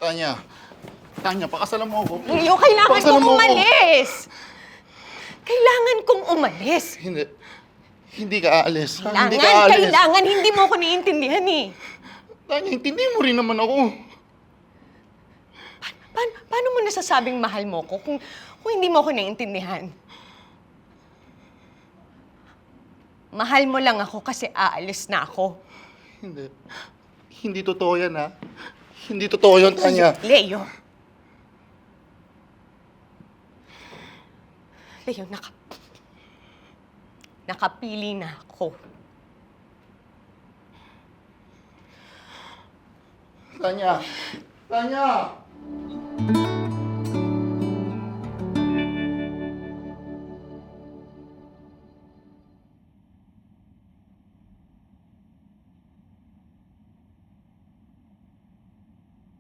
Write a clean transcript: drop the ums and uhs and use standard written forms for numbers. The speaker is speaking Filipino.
Tanya. Tanya, pakasalan mo ako. Leo, kailangan Pakasalan kong mo ako. umalis! Kailangan kong umalis! Hindi. Hindi ka aalis. Hindi ka Kailangan, aalis. kailangan! Hindi mo ako naiintindihan eh. Tanya, intindihin mo rin naman ako. Paano mo nasasabing mahal mo ko kung hindi mo ako naiintindihan? Mahal mo lang ako kasi aalis na ako. Hindi. Hindi totoo yan, ha? Hindi totoo yun, Tanya. Leo. Leo, nakapili na ako. Tanya. Tanya!